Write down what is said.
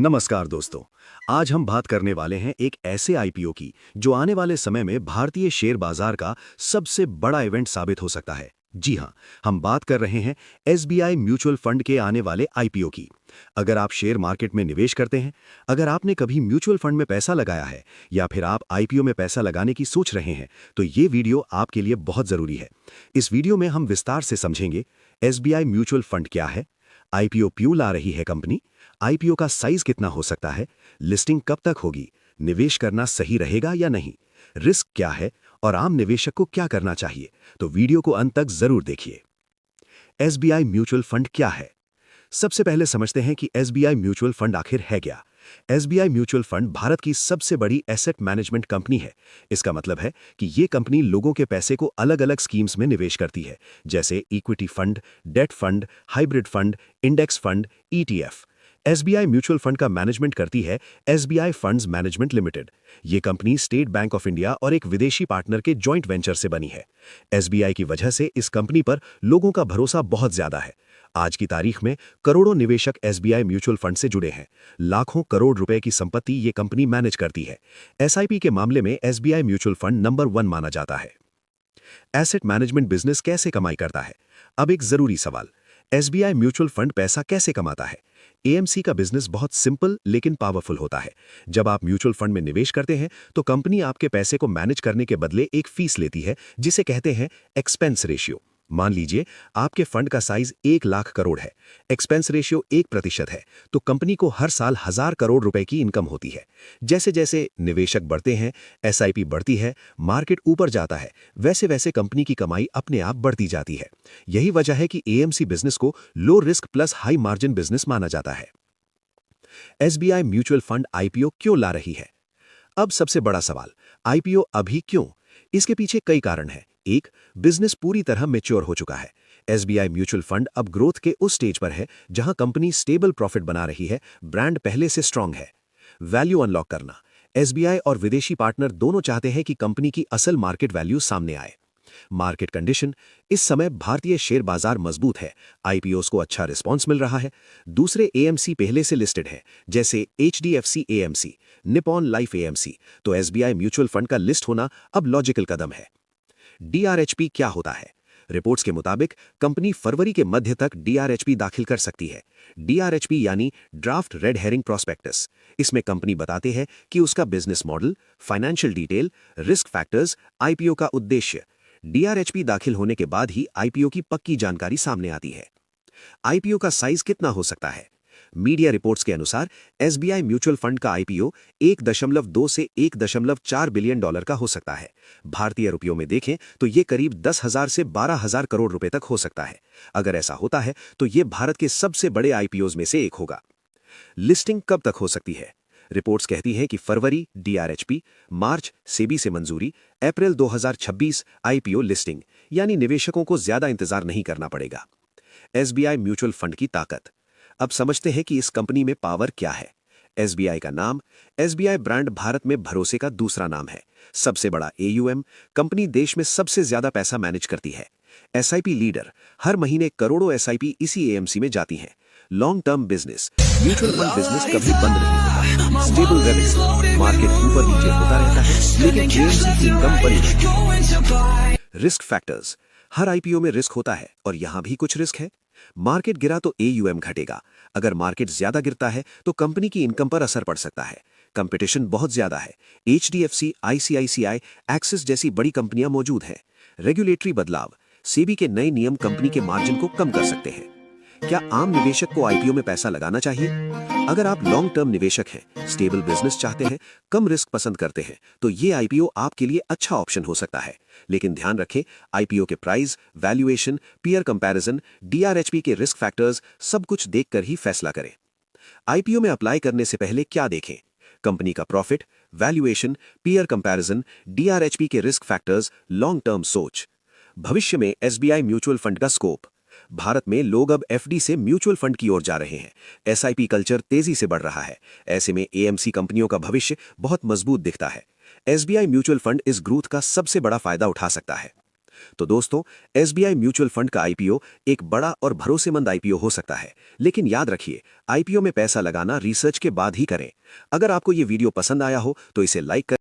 नमस्कार दोस्तों। आज हम बात करने वाले हैं एक ऐसे आईपीओ की जो आने वाले समय में भारतीय शेयर बाजार का सबसे बड़ा इवेंट साबित हो सकता है। जी हां, हम बात कर रहे हैं एसबीआई म्यूचुअल फंड के आने वाले आईपीओ की। अगर आप शेयर मार्केट में निवेश करते हैं, अगर आपने कभी म्यूचुअल फंड में पैसा लगाया है या फिर आप आईपीओ में पैसा लगाने की सोच रहे हैं, तो ये वीडियो आपके लिए बहुत जरूरी है। इस वीडियो में हम विस्तार से समझेंगे एसबीआई म्यूचुअल फंड क्या है, आईपीओ क्यों ला रही है कंपनी, आईपीओ का साइज कितना हो सकता है, लिस्टिंग कब तक होगी, निवेश करना सही रहेगा या नहीं, रिस्क क्या है और आम निवेशक को क्या करना चाहिए। तो वीडियो को अंत तक जरूर देखिए। एसबीआई म्यूचुअल फंड क्या है? सबसे पहले समझते हैं कि एसबीआई म्यूचुअल फंड आखिर है क्या। एसबीआई म्यूचुअल फंड भारत की सबसे बड़ी एसेट मैनेजमेंट कंपनी है। इसका मतलब है कि ये कंपनी लोगों के पैसे को अलग अलग स्कीम्स में निवेश करती है, जैसे equity fund, debt fund, hybrid fund, index fund, ETF. SBI mutual fund का मैनेजमेंट करती है एसबीआई फंड्स मैनेजमेंट लिमिटेड। ये company state bank of India और एक विदेशी पार्टनर के जॉइंट वेंचर से बनी है। एसबीआई की वजह से इस कंपनी पर लोगों का भरोसा बहुत ज्यादा है। आज की तारीख में करोड़ों निवेशक एसबीआई म्यूचुअल फंड से जुड़े हैं। लाखों करोड़ रुपए की संपत्ति ये कंपनी मैनेज करती है। एसआईपी के मामले में एसबीआई म्यूचुअल फंड नंबर 1 माना जाता है। एसेट मैनेजमेंट बिजनेस कैसे कमाई करता है? अब एक जरूरी सवाल, एसबीआई म्यूचुअल फंड पैसा कैसे कमाता है? एएमसी का बिजनेस बहुत सिंपल लेकिन पावरफुल होता है। जब आप म्यूचुअल फंड में निवेश करते हैं तो कंपनी आपके पैसे को मैनेज करने के बदले एक फीस लेती है, जिसे कहते हैं एक्सपेंस रेशियो। मान लीजिए आपके फंड का साइज 1 लाख करोड़ है, एक्सपेंस रेशियो 1% है, तो कंपनी को हर साल 1000 करोड़ रुपए की इनकम होती है। जैसे जैसे निवेशक बढ़ते हैं, एसआईपी बढ़ती है, मार्केट ऊपर जाता है, वैसे वैसे कंपनी की कमाई अपने आप बढ़ती जाती है। यही वजह है कि एएमसी बिजनेस को low risk plus high margin business माना जाता है। एसबीआई म्यूचुअल फंड आईपीओ क्यों ला रही है? अब सबसे बड़ा सवाल, आईपीओ अभी क्यों? इसके पीछे कई कारण हैं। एक, बिजनेस पूरी तरह मैच्योर हो चुका है। एसबीआई म्यूचुअल फंड अब ग्रोथ के उस स्टेज पर है जहां कंपनी स्टेबल प्रॉफिट बना रही है, ब्रांड पहले से स्ट्रांग है। वैल्यू अनलॉक करना, एसबीआई और विदेशी पार्टनर दोनों चाहते हैं कि कंपनी की असल मार्केट वैल्यू सामने आए। मार्केट कंडीशन, इस समय भारतीय शेयर बाजार मजबूत है, आईपीओस को अच्छा रिस्पांस मिल रहा है। दूसरे एएमसी पहले से लिस्टेड हैं, जैसे HDFC AMC, Nippon life AMC, तो एसबीआई म्यूचुअल फंड का लिस्ट होना अब लॉजिकल कदम है। डीआरएचपी क्या होता है? रिपोर्ट्स के मुताबिक कंपनी फरवरी के मध्य तक डीआरएचपी दाखिल कर सकती है। डीआरएचपी यानी ड्राफ्ट रेड हेरिंग प्रोस्पेक्टस। इसमें कंपनी बताते हैं कि उसका business model, financial detail, risk factors, IPO का उद्देश्य। डीआरएचपी दाखिल होने के बाद ही आईपीओ की पक्की जानकारी सामने आती है। आईपीओ का साइज कितना हो सकता है? मीडिया रिपोर्ट्स के अनुसार एसबीआई म्यूचुअल फंड का आईपीओ 1.2 से 1.4 बिलियन डॉलर का हो सकता है। भारतीय रुपयों में देखें तो ये करीब 10,000 से 12,000 करोड़ रुपए तक हो सकता है। अगर ऐसा होता है तो ये भारत के सबसे बड़े आईपीओज में से एक होगा। लिस्टिंग कब तक हो सकती है? रिपोर्ट्स कहती हैं कि फरवरी डीआरएचपी, मार्च सेबी से मंजूरी, अप्रैल 2026 आईपीओ लिस्टिंग, यानी निवेशकों को ज्यादा इंतजार नहीं करना पड़ेगा। एसबीआई म्यूचुअल फंड की ताकत, अब समझते हैं कि इस कंपनी में पावर क्या है। एसबीआई का नाम, एसबीआई ब्रांड भारत में भरोसे का दूसरा नाम है। सबसे बड़ा एयूएम, कंपनी देश में सबसे ज्यादा पैसा मैनेज करती है। एसआईपी लीडर, हर महीने करोड़ों एसआईपी इसी एएमसी में जाती हैं। Long term business, mutual fund business कभी बंद नहीं होता। स्टेबल रेवेन्यू, मार्केट ऊपर नीचे होता रहता है लेकिन एएमसी की इनकम बनी रहती है। रिस्क फैक्टर्स, हर आईपीओ में रिस्क होता है और यहां भी कुछ रिस्क है। मार्केट गिरा तो एयूएम घटेगा, अगर मार्केट ज्यादा गिरता है तो कंपनी की इनकम पर असर पड़ सकता है। कंपटीशन बहुत ज्यादा है, एचडीएफसी, आईसीआईसीआई, एक्सिस जैसी बड़ी कंपनियां मौजूद हैं। रेगुलेटरी बदलाव, सेबी के नए नियम कंपनी के मार्जिन को कम कर सकते हैं। क्या आम निवेशक को आईपीओ में पैसा लगाना चाहिए? अगर आप लॉन्ग टर्म निवेशक हैं, स्टेबल बिजनेस चाहते हैं, कम रिस्क पसंद करते हैं, तो ये आईपीओ आपके लिए अच्छा ऑप्शन हो सकता है। लेकिन ध्यान रखें, आईपीओ के price, valuation, peer comparison, DRHP के रिस्क फैक्टर्स, सब कुछ देखकर ही फैसला करें। आईपीओ में अप्लाई करने से पहले क्या देखें? कंपनी का profit, valuation, peer comparison, DRHP के रिस्क फैक्टर्स, लॉन्ग टर्म सोच। भविष्य में एसबीआई म्यूचुअल फंड का स्कोप, भारत में लोग अब एफडी से म्यूचुअल फंड की ओर जा रहे हैं। एसआईपी कल्चर तेजी से बढ़ रहा है। ऐसे में एएमसी कंपनियों का भविष्य बहुत मजबूत दिखता है। एसबीआई म्यूचुअल फंड इस ग्रोथ का सबसे बड़ा फायदा उठा सकता है। तो दोस्तों, एसबीआई म्यूचुअल फंड का आईपीओ एक बड़ा और भरोसेमंद आईपीओ हो सकता है, लेकिन याद रखिए, आईपीओ में पैसा लगाना रिसर्च के बाद ही करें। अगर आपको ये वीडियो पसंद आया हो तो इसे लाइक करें।